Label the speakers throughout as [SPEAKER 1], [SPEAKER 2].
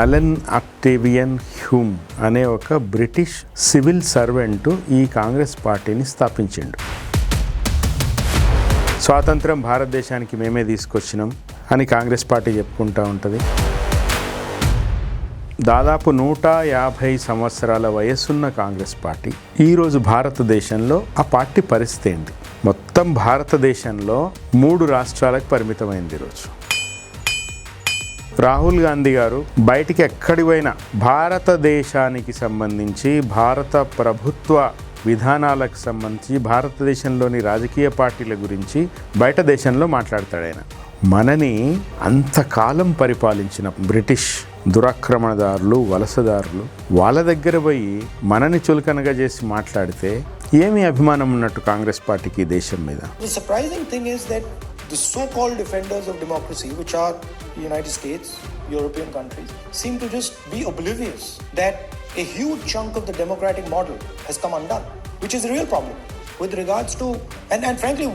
[SPEAKER 1] Allen Octavian Hume అనే ఒక British civil servant ఈ కాంగ్రెస్ పార్టీని స్థాపించిండు. స్వాతంత్రం భారతదేశానికి మేమే తీసుకొచ్చినాం అని కాంగ్రెస్ పార్టీ చెప్పుకుంటూ ఉంటుంది. దాదాపు 150 సంవత్సరాల వయసున్న కాంగ్రెస్ పార్టీ ఈరోజు భారతదేశంలో ఆ పార్టీ పరిస్థితి ఏంటి? మొత్తం భారతదేశంలో 3 రాష్ట్రాలకు పరిమితమైంది. ఈరోజు రాహుల్ గాంధీ గారు బయటికి ఎక్కడి పోయినా భారతదేశానికి సంబంధించి, భారత ప్రభుత్వ విధానాలకు సంబంధించి, భారతదేశంలోని రాజకీయ పార్టీల గురించి బయట దేశంలో మాట్లాడతాడు ఆయన. మనని అంతకాలం పరిపాలించిన బ్రిటిష్ దురాక్రమణదారులు, వలసదారులు వాళ్ళ దగ్గర పోయి మనని చులకనగా చేసి మాట్లాడితే ఏమి అభిమానం ఉన్నట్టు కాంగ్రెస్ పార్టీకి దేశం మీద?
[SPEAKER 2] The surprising thing is that the so-called defenders of democracy, which are the United States, European countries, seem to just be oblivious that a huge chunk of the democratic model has come undone, which is a real problem with regards to, and frankly,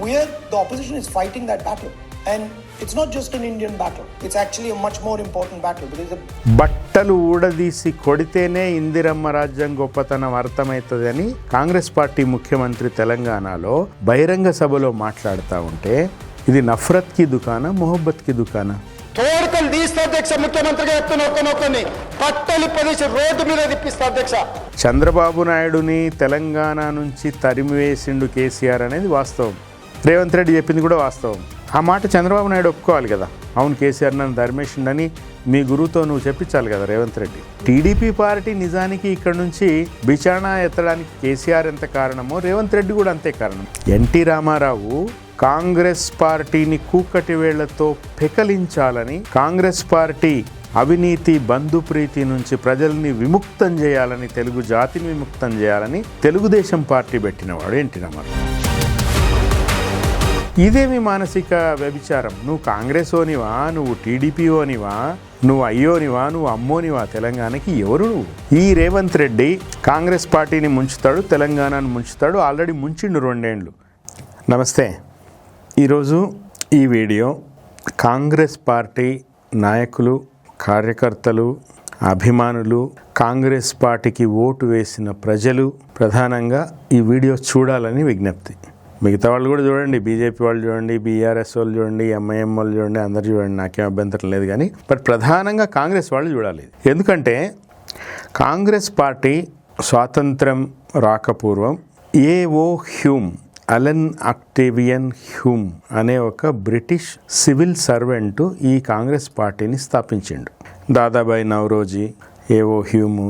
[SPEAKER 2] the opposition is fighting that battle. And it's not just an Indian battle. It's actually a much more important battle.
[SPEAKER 1] బట్టలు ఊడదీసి కొడితేనే ఇందిరమ్మ రాజ్యం గొప్పతనం అర్థమవుతుందని Congress party ముఖ్యమంత్రి తెలంగాణలో బహిరంగ సభలో మాట్లాడుతూ ఉంటే ఇది నఫరత్ కి దుకానా, మొహబ్బత్ కి దుకానా?
[SPEAKER 3] తోడుకలు తీస్తే అధ్యక్ష, ముఖ్యమంత్రిగా చెప్తున్న పట్టలు ప్రదేశం రోడ్డు మీద తిప్పిస్తా అధ్యక్ష.
[SPEAKER 1] చంద్రబాబు నాయుడుని తెలంగాణ నుంచి తరిమివేసిండు కేసీఆర్ అనేది వాస్తవం. రేవంత్ రెడ్డి చెప్పింది కూడా వాస్తవం. ఆ మాట చంద్రబాబు నాయుడు ఒప్పుకోవాలి కదా. అవును, కేసీఆర్ నన్ను ధర్మేసిండని మీ గురువుతో నువ్వు చెప్పించాలి కదా రేవంత్ రెడ్డి. టీడీపీ పార్టీ నిజానికి ఇక్కడ నుంచి బిచాణా ఎత్తడానికి కేసీఆర్ ఎంత కారణమో రేవంత్ రెడ్డి కూడా అంతే కారణం. ఎన్టీ రామారావు కాంగ్రెస్ పార్టీని కూకటి వేళ్లతో పెకలించాలని, కాంగ్రెస్ పార్టీ అవినీతి, బంధుప్రీతి నుంచి ప్రజల్ని విముక్తం చేయాలని, తెలుగు జాతిని విముక్తం చేయాలని తెలుగుదేశం పార్టీ పెట్టినవాడు ఎన్టీ రామారావు. ఇదేమి మానసిక వ్యభిచారం? నువ్వు కాంగ్రెస్ ఓనివా, నువ్వు టీడీపీ ఓనివా, నువ్వు అయ్యోనివా, నువ్వు అమ్మోనివా? తెలంగాణకి ఎవరు నువ్వు? ఈ రేవంత్ రెడ్డి కాంగ్రెస్ పార్టీని ముంచుతాడు, తెలంగాణను ముంచుతాడు. ఆల్రెడీ ముంచిండు 2 ఏళ్ళు. నమస్తే. ఈరోజు ఈ వీడియో కాంగ్రెస్ పార్టీ నాయకులు, కార్యకర్తలు, అభిమానులు, కాంగ్రెస్ పార్టీకి ఓటు వేసిన ప్రజలు ప్రధానంగా ఈ వీడియో చూడాలని విజ్ఞప్తి. మిగతా వాళ్ళు కూడా చూడండి, బీజేపీ వాళ్ళు చూడండి, బీఆర్ఎస్ వాళ్ళు చూడండి, ఎంఐఎం వాళ్ళు చూడండి, అందరు చూడండి, నాకేం అభ్యంతరం లేదు. కానీ బట్ ప్రధానంగా కాంగ్రెస్ వాళ్ళు చూడాలి. ఎందుకంటే కాంగ్రెస్ పార్టీ స్వాతంత్రం రాకపూర్వం A O Hume, Allan Octavian Hume అనే ఒక బ్రిటిష్ సివిల్ సర్వెంటు ఈ కాంగ్రెస్ పార్టీని స్థాపించిండు. దాదాబాయి నౌరోజీ, ఏఓ హ్యూము,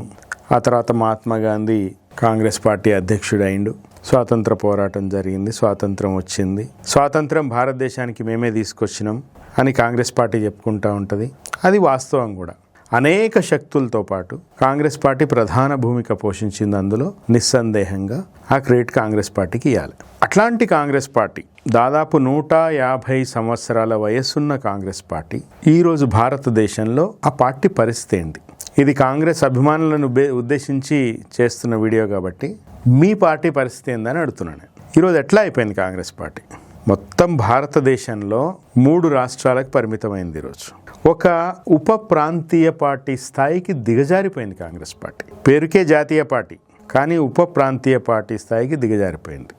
[SPEAKER 1] ఆ తర్వాత మహాత్మా గాంధీ కాంగ్రెస్ పార్టీ అధ్యక్షుడు అయిండు. స్వాతంత్ర పోరాటం జరిగింది, స్వాతంత్రం వచ్చింది. స్వాతంత్రం భారతదేశానికి మేమే తీసుకొచ్చినాం అని కాంగ్రెస్ పార్టీ చెప్పుకుంటూ ఉంటుంది. అది వాస్తవం కూడా. అనేక శక్తులతో పాటు కాంగ్రెస్ పార్టీ ప్రధాన భూమిక పోషించింది. అందులో నిస్సందేహంగా ఆ క్రెడిట్ కాంగ్రెస్ పార్టీకి ఇవ్వాలి. అట్లాంటి కాంగ్రెస్ పార్టీ, దాదాపు 150 సంవత్సరాల వయసున్న కాంగ్రెస్ పార్టీ ఈరోజు భారతదేశంలో ఆ పార్టీ పరిస్థితి ఏంటి? ఇది కాంగ్రెస్ అభిమానులను ఉద్దేశించి చేస్తున్న వీడియో కాబట్టి మీ పార్టీ పరిస్థితి ఏందని అడుగుతున్నాను. ఈరోజు ఎట్లా అయిపోయింది కాంగ్రెస్ పార్టీ? మొత్తం భారతదేశంలో 3 రాష్ట్రాలకు పరిమితమైంది. ఈరోజు ఒక ఉప ప్రాంతీయ పార్టీ స్థాయికి దిగజారిపోయింది కాంగ్రెస్ పార్టీ. పేరుకే జాతీయ పార్టీ, కానీ ఉప ప్రాంతీయ పార్టీ స్థాయికి దిగజారిపోయింది.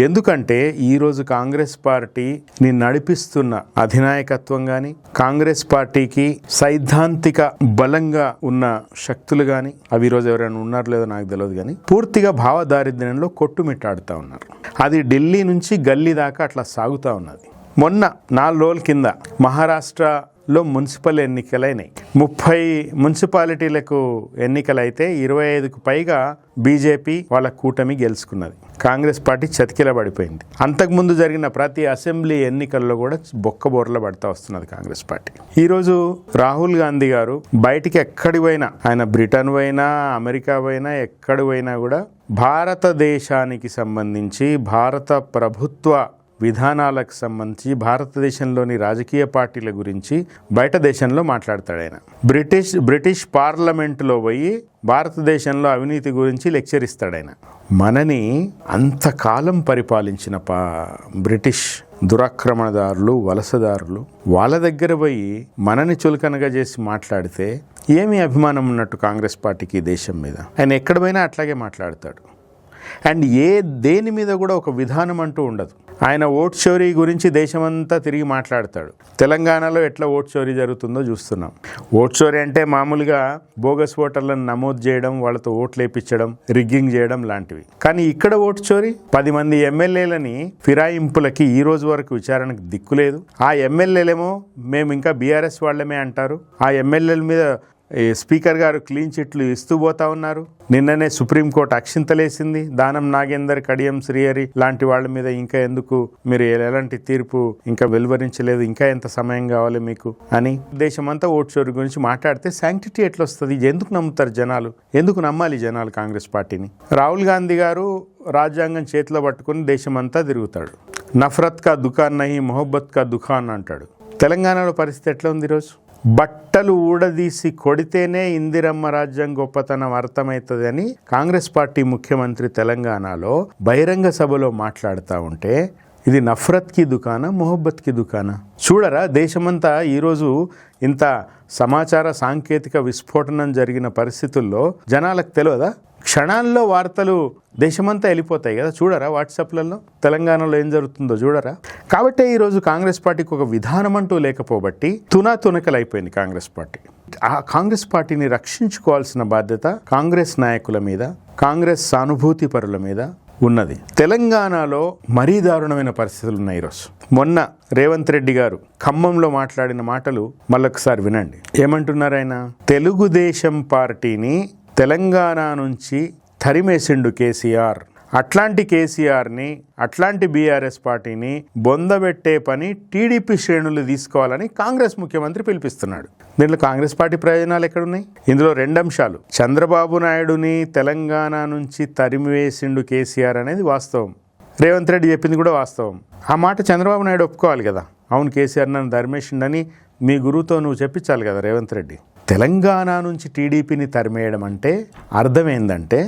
[SPEAKER 1] ఎందుకంటే ఈరోజు కాంగ్రెస్ పార్టీని నడిపిస్తున్న అధినాయకత్వం కానీ, కాంగ్రెస్ పార్టీకి సైద్ధాంతిక బలంగా ఉన్న శక్తులు కానీ, అవి ఈరోజు ఎవరైనా ఉన్నారో లేదో నాకు తెలియదు, కానీ పూర్తిగా భావదారిద్ర్యంలో కొట్టుమిట్టాడుతూ ఉన్నారు. అది ఢిల్లీ నుంచి గల్లీ దాకా అట్లా సాగుతూ ఉన్నది. మొన్న 4 రోజుల కింద మహారాష్ట్రలో మున్సిపల్ ఎన్నికలైనాయి. 30 మున్సిపాలిటీలకు ఎన్నికలైతే 25కు పైగా బీజేపీ వాళ్ళ కూటమి గెలుచుకున్నది. కాంగ్రెస్ పార్టీ చతికిలబడిపోయింది. అంతకుముందు జరిగిన ప్రతి అసెంబ్లీ ఎన్నికల్లో కూడా బొక్కబోర్ల పడతా వస్తున్నది కాంగ్రెస్ పార్టీ. ఈరోజు రాహుల్ గాంధీ గారు బయటికి ఎక్కడి పోయినా, ఆయన బ్రిటన్ పోయినా, అమెరికా పోయినా, ఎక్కడి పోయినా కూడా భారతదేశానికి సంబంధించి, భారత ప్రభుత్వ విధానాలకు సంబంధించి భారతదేశంలోని రాజకీయ పార్టీల గురించి బయట దేశంలో మాట్లాడతాడు ఆయన. బ్రిటిష్ పార్లమెంటులో పోయి భారతదేశంలో అవినీతి గురించి లెక్చర్ ఇస్తాడు ఆయన. మనని అంతకాలం పరిపాలించిన బ్రిటిష్ దురాక్రమణదారులు, వలసదారులు వాళ్ళ దగ్గర పోయి మనని చులకనగా చేసి మాట్లాడితే ఏమి అభిమానం ఉన్నట్టు కాంగ్రెస్ పార్టీకి ఈ దేశం మీద? ఆయన ఎక్కడ పోయినా అట్లాగే మాట్లాడతాడు. అండ్ దేని మీద కూడా ఒక విధానం అంటూ ఉండదు. ఆయన ఓట్ చోరీ గురించి దేశమంతా తిరిగి మాట్లాడతాడు. తెలంగాణలో ఎట్లా ఓట్ చోరీ జరుగుతుందో చూస్తున్నాం. ఓట్ చోరీ అంటే మామూలుగా బోగస్ ఓటర్లను నమోదు చేయడం, వాళ్ళతో ఓట్లు వేయించడం, రిగ్గింగ్ చేయడం లాంటివి. కానీ ఇక్కడ ఓట్ చోరీ 10 మంది ఎమ్మెల్యేలని ఫిరాయింపులకి ఈ రోజు వరకు విచారణకు దిక్కులేదు. ఆ ఎమ్మెల్యేలేమో మేము ఇంకా బీఆర్ఎస్ వాళ్ళమే అంటారు. ఆ ఎమ్మెల్యేల మీద స్పీకర్ గారు క్లీన్ చిట్లు ఇస్తూ పోతా ఉన్నారు. నిన్ననే సుప్రీంకోర్టు అక్షింతలేసింది. దానం నాగేందర్, కడియం శ్రీహరి లాంటి వాళ్ళ మీద ఇంకా ఎందుకు మీరు ఎలాంటి తీర్పు ఇంకా వెలువరించలేదు, ఇంకా ఎంత సమయం కావాలి మీకు అని. దేశమంతా ఓటు చోరీ గురించి మాట్లాడితే శాంక్టిటీ ఎట్లా వస్తుంది? ఎందుకు నమ్ముతారు జనాలు? ఎందుకు నమ్మాలి జనాలు కాంగ్రెస్ పార్టీని? రాహుల్ గాంధీ గారు రాజ్యాంగం చేతిలో పట్టుకుని దేశమంతా తిరుగుతాడు. నఫరత్ కా దుకాన్ నహీ మొహబ్బత్ కా దుకాన్ అంటాడు. తెలంగాణలో పరిస్థితి ఎట్లా ఉంది ఈరోజు? బట్టలు ఊడదీసి కొడితేనే ఇందిరమ్మ రాజ్యం గొప్పతనం అర్థమవుతుంది అని కాంగ్రెస్ పార్టీ ముఖ్యమంత్రి తెలంగాణలో బహిరంగ సభలో మాట్లాడుతూ ఉంటే ఇది నఫరత్కి దుకానా, మొహబ్బత్కి దుకానా? చూడరా, దేశమంతా ఈరోజు ఇంత సమాచార సాంకేతిక విస్ఫోటనం జరిగిన పరిస్థితుల్లో జనాలకు తెలియదా? క్షణాల్లో వార్తలు దేశమంతా వెళ్ళిపోతాయి కదా. చూడరా వాట్సాప్లలో తెలంగాణలో ఏం జరుగుతుందో చూడరా. కాబట్టే ఈరోజు కాంగ్రెస్ పార్టీకి ఒక విధానం అంటూ లేకపోబట్టి తునకలైపోయింది కాంగ్రెస్ పార్టీ. ఆ కాంగ్రెస్ పార్టీని రక్షించుకోవాల్సిన బాధ్యత కాంగ్రెస్ నాయకుల మీద, కాంగ్రెస్ సానుభూతి పరుల మీద ఉన్నది. తెలంగాణలో మరీ దారుణమైన పరిస్థితులు ఉన్నాయి ఈరోజు. మొన్న రేవంత్ రెడ్డి గారు ఖమ్మంలో మాట్లాడిన మాటలు మళ్ళొకసారి వినండి. ఏమంటున్నారు ఆయన? తెలుగుదేశం పార్టీని తెలంగాణ నుంచి తరిమేసిండు కేసీఆర్. అట్లాంటి కేసీఆర్ని, అట్లాంటి బీఆర్ఎస్ పార్టీని బొందబెట్టే పని టీడీపీ శ్రేణులు తీసుకోవాలని కాంగ్రెస్ ముఖ్యమంత్రి పిలిపిస్తున్నాడు. దీంట్లో కాంగ్రెస్ పార్టీ ప్రయోజనాలు ఎక్కడున్నాయి? ఇందులో 2 అంశాలు. చంద్రబాబు నాయుడుని తెలంగాణ నుంచి తరిమివేసిండు కేసీఆర్ అనేది వాస్తవం. రేవంత్ రెడ్డి చెప్పింది కూడా వాస్తవం. ఆ మాట చంద్రబాబు నాయుడు ఒప్పుకోవాలి కదా. అవును, కేసీఆర్ నన్ను ధర్మేసిండని మీ గురువుతో నువ్వు చెప్పించాలి కదా రేవంత్ రెడ్డి. తెలంగాణ నుంచి టీడీపీని తరిమేయడం అంటే అర్థం ఏందంటే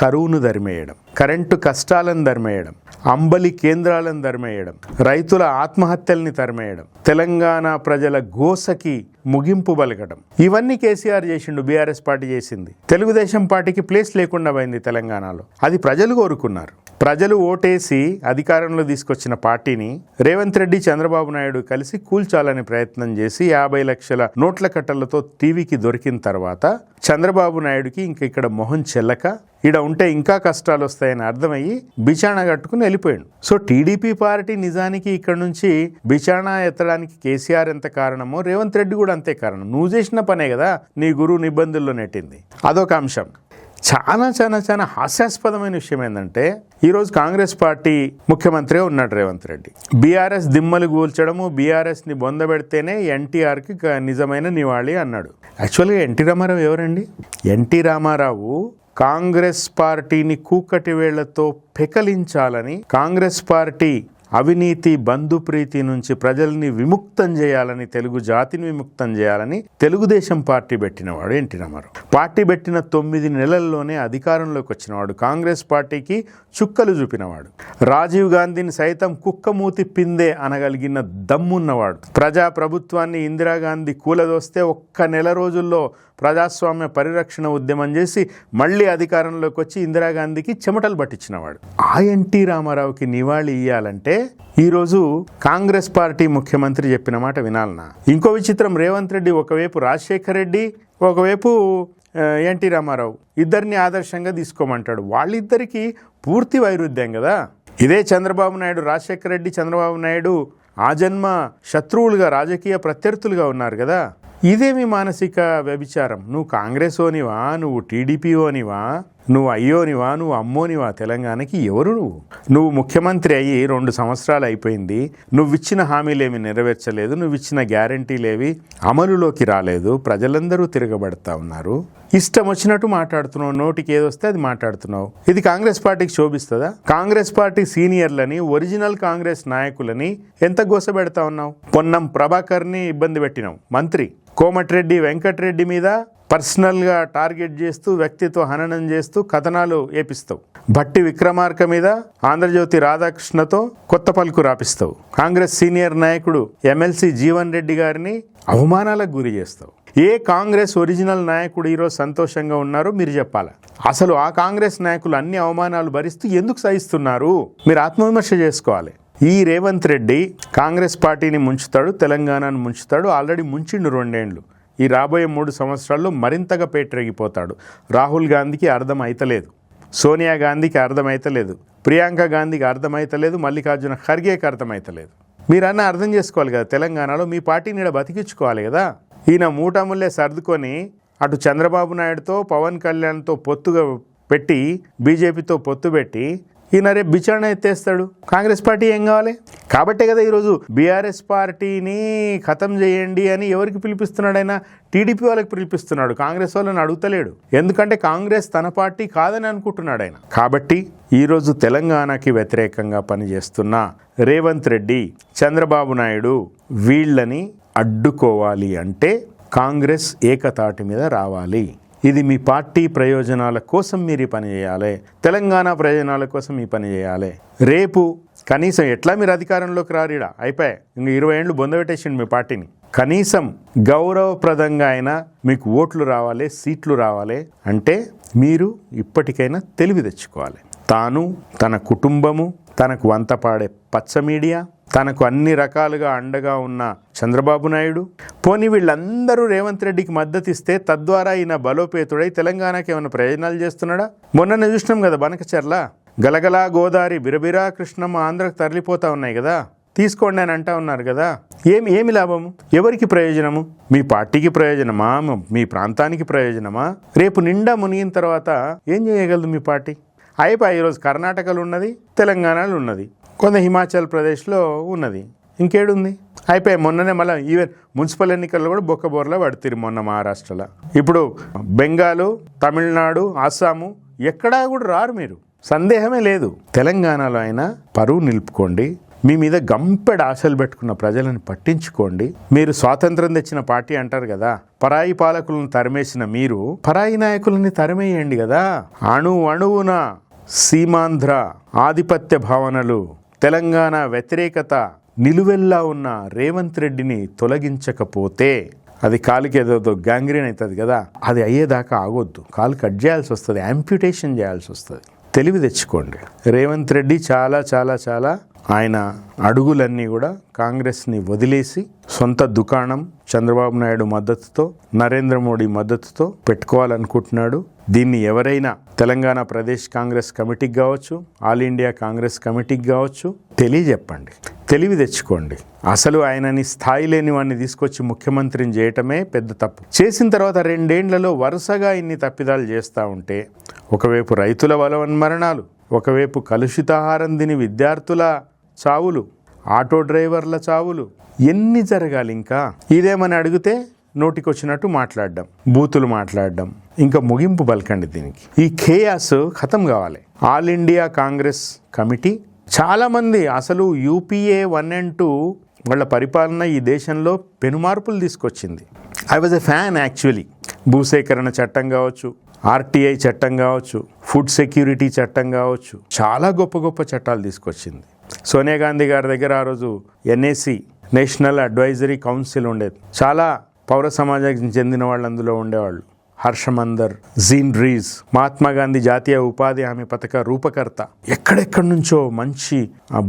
[SPEAKER 1] కరువును ధర్మేయడం, కరెంటు కష్టాలను ధర్మేయడం, అంబలి కేంద్రాలను ధర్మేయడం, రైతుల ఆత్మహత్యల్ని తరిమేయడం, తెలంగాణ ప్రజల గోసకి ముగింపు పలకడం. ఇవన్నీ కేసీఆర్ చేసిండు, బీఆర్ఎస్ పార్టీ చేసింది. తెలుగుదేశం పార్టీకి ప్లేస్ లేకుండా పోయింది తెలంగాణలో. అది ప్రజలు కోరుకున్నారు. ప్రజలు ఓటేసి అధికారంలో తీసుకొచ్చిన పార్టీని రేవంత్ రెడ్డి, చంద్రబాబు నాయుడు కలిసి కూల్చాలని ప్రయత్నం చేసి 50 లక్షల నోట్ల కట్టలతో టీవీకి దొరికిన తర్వాత చంద్రబాబు నాయుడుకి ఇంక ఇక్కడ మొహం చెల్లక ఈడ ఉంటే ఇంకా కష్టాలు వస్తాయని అర్థమయ్యి బిచాణా కట్టుకుని వెళ్ళిపోయాడు. సో టీడీపీ పార్టీ నిజానికి ఇక్కడ నుంచి బిచాణా ఎత్తడానికి కేసీఆర్ ఎంత కారణమో రేవంత్ రెడ్డి కూడా అంతే కారణం. నువ్వు చేసిన పనే కదా నీ గురువు నిబంధనలో నెట్టింది. అదొక అంశం. చాలా హాస్యాస్పదమైన విషయం ఏంటంటే ఈరోజు కాంగ్రెస్ పార్టీ ముఖ్యమంత్రి ఉన్నాడు రేవంత్ రెడ్డి. బీఆర్ఎస్ దిమ్మలు కూల్చడము, బీఆర్ఎస్ని బొందబెడితేనే ఎన్టీఆర్కి నిజమైన నివాళి అన్నాడు. యాక్చువల్గా ఎన్టీ రామారావు ఎవరండి? ఎన్టీ రామారావు కాంగ్రెస్ పార్టీని కూకటి వేళ్లతో పెకలించాలని, కాంగ్రెస్ పార్టీ అవినీతి బంధుప్రీతి నుంచి ప్రజల్ని విముక్తం చేయాలని, తెలుగు జాతిని విముక్తం చేయాలని తెలుగుదేశం పార్టీ పెట్టినవాడు ఎన్టీ రామారావు. పార్టీ పెట్టిన 9 నెలల్లోనే అధికారంలోకి వచ్చినవాడు. కాంగ్రెస్ పార్టీకి చుక్కలు చూపినవాడు. రాజీవ్ గాంధీని సైతం కుక్కమూతి పిందే అనగలిగిన దమ్మున్నవాడు. ప్రజాప్రభుత్వాన్ని ఇందిరాగాంధీ కూలదోస్తే 1 నెల రోజుల్లో ప్రజాస్వామ్య పరిరక్షణ ఉద్యమం చేసి మళ్ళీ అధికారంలోకి వచ్చి ఇందిరాగాంధీకి చెమటలు పట్టించినవాడు. ఆ ఎన్టీ రామారావుకి నివాళి ఇయ్యాలంటే ఈరోజు కాంగ్రెస్ పార్టీ ముఖ్యమంత్రి చెప్పిన మాట వినాలనా? ఇంకో విచిత్రం, రేవంత్ రెడ్డి ఒకవైపు రాజశేఖర్ రెడ్డి, ఒకవైపు ఎన్టీ రామారావు, ఇద్దరిని ఆదర్శంగా తీసుకోమంటాడు. వాళ్ళిద్దరికీ పూర్తి వైరుధ్యం కదా. ఇదే చంద్రబాబు నాయుడు, రాజశేఖర్ రెడ్డి, చంద్రబాబు నాయుడు ఆజన్మ శత్రువులుగా, రాజకీయ ప్రత్యర్థులుగా ఉన్నారు కదా. ఇదేమి మానసిక వ్యభిచారం? నువ్వు కాంగ్రెస్ ఓనివా, నువ్వు టీడీపీ ఓనివా, నువ్వు అయ్యోనివా, నువ్వు అమ్మోనివా తెలంగాణకి? ఎవరు నువ్వు ముఖ్యమంత్రి అయ్యి 2 సంవత్సరాలు అయిపోయింది. నువ్విచ్చిన హామీలేమి నెరవేర్చలేదు, నువ్విచ్చిన గ్యారంటీలేవి అమలులోకి రాలేదు. ప్రజలందరూ తిరగబడతా ఉన్నారు. ఇష్టం వచ్చినట్టు మాట్లాడుతున్నావు, నోటికి ఏదొస్తే అది మాట్లాడుతున్నావు. ఇది కాంగ్రెస్ పార్టీకి శోభిస్తుందా? కాంగ్రెస్ పార్టీ సీనియర్లని, ఒరిజినల్ కాంగ్రెస్ నాయకులని ఎంత గోసబెడతా ఉన్నావు? పొన్నం ప్రభాకర్ని ఇబ్బంది పెట్టినావు మంత్రి. కోమటిరెడ్డి వెంకటరెడ్డి మీద పర్సనల్గా టార్గెట్ చేస్తూ, వ్యక్తిత్వ హననం చేస్తూ కథనాలు ఏపిస్తావు. భట్టి విక్రమార్క మీద ఆంధ్రజ్యోతి రాధాకృష్ణతో కొత్త పలుకు రాపిస్తావు. కాంగ్రెస్ సీనియర్ నాయకుడు ఎమ్మెల్సీ జీవన్ రెడ్డి గారిని అవమానాలకు గురి చేస్తావు. ఏ కాంగ్రెస్ ఒరిజినల్ నాయకుడు ఈరోజు సంతోషంగా ఉన్నారో మీరు చెప్పాలి. అసలు ఆ కాంగ్రెస్ నాయకులు అన్ని అవమానాలు భరిస్తూ ఎందుకు సహిస్తున్నారు? మీరు ఆత్మవిమర్శ చేసుకోవాలి. ఈ రేవంత్ రెడ్డి కాంగ్రెస్ పార్టీని ముంచుతాడు, తెలంగాణను ముంచుతాడు. ఆల్రెడీ ముంచిండు 2 ఏళ్ళు. ఈ రాబోయే 3 సంవత్సరాల్లో మరింతగా పేటరేగిపోతాడు. రాహుల్ గాంధీకి అర్థం అయితలేదు, సోనియా గాంధీకి అర్థమైతలేదు, ప్రియాంక గాంధీకి అర్థమైతలేదు, మల్లికార్జున ఖర్గేకి అర్థమైతలేదు. మీరన్నా అర్థం చేసుకోవాలి కదా. తెలంగాణలో మీ పార్టీని ఈడ బతికించుకోవాలి కదా. ఈయన మూటముల్లే సర్దుకొని అటు చంద్రబాబు నాయుడుతో, పవన్ కళ్యాణ్తో పొత్తుగా పెట్టి, బీజేపీతో పొత్తు పెట్టి ఈయన రేపు విచారణ ఎత్తేస్తాడు. కాంగ్రెస్ పార్టీ ఏం కావాలి? కాబట్టే కదా ఈరోజు బీఆర్ఎస్ పార్టీని ఖతం చేయండి అని ఎవరికి పిలిపిస్తున్నాడు? ఆయన టీడీపీ వాళ్ళకి పిలిపిస్తున్నాడు, కాంగ్రెస్ వాళ్ళని అడుగుతలేడు. ఎందుకంటే కాంగ్రెస్ తన పార్టీ కాదని అనుకుంటున్నాడు ఆయన. కాబట్టి ఈరోజు తెలంగాణకి వ్యతిరేకంగా పనిచేస్తున్న రేవంత్ రెడ్డి, చంద్రబాబు నాయుడు వీళ్ళని అడ్డుకోవాలి అంటే కాంగ్రెస్ ఏకతాటి మీద రావాలి. ఇది మీ పార్టీ ప్రయోజనాల కోసం మీరు ఈ పని చేయాలి. తెలంగాణ ప్రయోజనాల కోసం ఈ పని చేయాలి. రేపు కనీసం ఎట్లా మీరు అధికారంలోకి రారీడా అయిపోయి ఇంక 20 ఏళ్ళు బొందబెట్టేసిండు మీ పార్టీని. కనీసం గౌరవప్రదంగా అయినా మీకు ఓట్లు రావాలి, సీట్లు రావాలి అంటే మీరు ఇప్పటికైనా తెలివి తెచ్చుకోవాలి. తాను, తన కుటుంబము, తనకు వంతపాడే పచ్చ మీడియా, తనకు అన్ని రకాలుగా అండగా ఉన్న చంద్రబాబు నాయుడు, పోనీ వీళ్ళందరూ రేవంత్ రెడ్డికి మద్దతు ఇస్తే తద్వారా ఈయన బలోపేతుడై తెలంగాణకి ఏమైనా ప్రయోజనాలు చేస్తున్నాడా? మొన్న చూసినాం కదా, బనకచర్ల గలగలా గోదావరి, బిరబిరా కృష్ణమ్మ ఆంధ్రకు తరలిపోతా ఉన్నాయి కదా, తీసుకోండి అని అంటా ఉన్నారు కదా. ఏమి లాభము? ఎవరికి ప్రయోజనము? మీ పార్టీకి ప్రయోజనమా? మీ ప్రాంతానికి ప్రయోజనమా? రేపు నిండా మునిగిన తర్వాత ఏం చేయగలదు మీ పార్టీ? అయిపోయి ఈరోజు కర్ణాటకలో ఉన్నది, తెలంగాణలో ఉన్నది, కొంత హిమాచల్ ప్రదేశ్లో ఉన్నది, ఇంకేడుంది? అయిపోయి మొన్ననే మళ్ళీ ఈవెన్ మున్సిపల్ ఎన్నికల్లో కూడా బొక్కబోర్లా పడుతుంది మొన్న మహారాష్ట్రలో. ఇప్పుడు బెంగాలు, తమిళనాడు, అస్సాము ఎక్కడా కూడా రారు మీరు, సందేహమే లేదు. తెలంగాణలో అయినా పరువు నిలుపుకోండి. మీ మీద గంపెడ ఆశలు పెట్టుకున్న ప్రజలను పట్టించుకోండి. మీరు స్వాతంత్రం తెచ్చిన పార్టీ అంటారు కదా, పరాయి పాలకులను తరిమేసిన మీరు పరాయి నాయకులని తరిమేయండి కదా. అణువున సీమాంధ్ర ఆధిపత్య భావనలు, తెలంగాణ వ్యతిరేకత నిలువెల్లా ఉన్న రేవంత్ రెడ్డిని తొలగించకపోతే అది కాలుకి ఏదో గ్యాంగ్రీన్ అవుతుంది కదా, అది అయ్యేదాకా ఆగొద్దు. కాలు కట్ చేయాల్సి వస్తుంది, యాంప్యుటేషన్ చేయాల్సి వస్తుంది. తెలివి తెచ్చుకోండి. రేవంత్ రెడ్డి చాలా చాలా చాలా ఆయన అడుగులన్నీ కూడా కాంగ్రెస్ని వదిలేసి సొంత దుకాణం చంద్రబాబు నాయుడు మద్దతుతో, నరేంద్ర మోడీ మద్దతుతో పెట్టుకోవాలనుకుంటున్నాడు. దీన్ని ఎవరైనా తెలంగాణ ప్రదేశ్ కాంగ్రెస్ కమిటీకి కావచ్చు, ఆల్ ఇండియా కాంగ్రెస్ కమిటీకి కావచ్చు తెలియజెప్పండి. తెలివి తెచ్చుకోండి. అసలు ఆయనని స్థాయి లేని వాడిని తీసుకొచ్చి ముఖ్యమంత్రిని చేయటమే పెద్ద తప్పు. చేసిన తర్వాత 2 ఏళ్లలో వరుసగా ఇన్ని తప్పిదాలు చేస్తూ ఉంటే, ఒకవైపు రైతుల బలవన్మరణాలు, ఒకవైపు కలుషితాహారం తిని విద్యార్థుల చావులు, ఆటో డ్రైవర్ల చావులు, ఎన్ని జరగాలి ఇంకా? ఇదేమని అడిగితే నోటికొచ్చినట్టు మాట్లాడడం, బూతులు మాట్లాడడం, ఇంకా ముగింపు పలకండి దీనికి. ఈ ఖేయాస్ ఖతం కావాలి. ఆల్ ఇండియా కాంగ్రెస్ కమిటీ చాలామంది అసలు యూపీఏ 1 and 2 వాళ్ళ పరిపాలన ఈ దేశంలో పెనుమార్పులు తీసుకొచ్చింది. I was a fan actually. భూసేకరణ చట్టం కావచ్చు, ఆర్టీఐ చట్టం కావచ్చు, ఫుడ్ సెక్యూరిటీ చట్టం కావచ్చు, చాలా గొప్ప గొప్ప చట్టాలు తీసుకొచ్చింది. సోనియా గాంధీ గారి దగ్గర ఆ రోజు ఎన్ఏసి, నేషనల్ అడ్వైజరీ కౌన్సిల్ ఉండేది. చాలా పౌర సమాజానికి చెందిన వాళ్ళు అందులో ఉండేవాళ్ళు. హర్షమందర్, జీన్ రీస్, మహాత్మా గాంధీ జాతీయ ఉపాధి హామీ పథక రూపకర్త, ఎక్కడెక్కడి నుంచో మంచి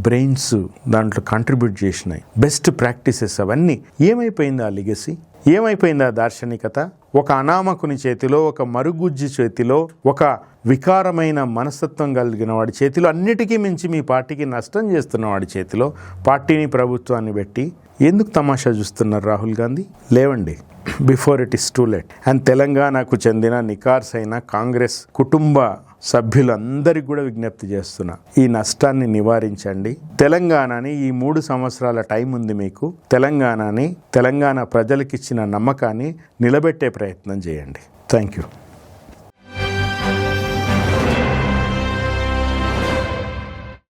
[SPEAKER 1] బ్రెయిన్స్ దాంట్లో కాంట్రిబ్యూట్ చేసినాయి. బెస్ట్ ప్రాక్టీసెస్ అవన్నీ ఏమైపోయింది? ఆ లిగసీ ఏమైపోయింది? ఆ దార్శనికత ఒక అనామకుని చేతిలో, ఒక మరుగుజ్జి చేతిలో, ఒక వికారమైన మనస్తత్వం కలిగిన వాడి చేతిలో, అన్నిటికీ మించి మీ పార్టీకి నష్టం చేస్తున్న వాడి చేతిలో పార్టీని, ప్రభుత్వాన్ని పెట్టి ఎందుకు తమాషా చూస్తున్నారు రాహుల్ గాంధీ? లేవండి. Before it is too late. And తెలంగాణకు చెందిన నికార్సైన కాంగ్రెస్ కుటుంబ సభ్యులందరికీ కూడా విజ్ఞప్తి చేస్తున్నా, ఈ నష్టాన్ని నివారించండి. తెలంగాణని ఈ 3 సంవత్సరాల టైం ఉంది మీకు. తెలంగాణ ప్రజలకిచ్చిన నమ్మకాన్ని నిలబెట్టే ప్రయత్నం చేయండి. Thank you.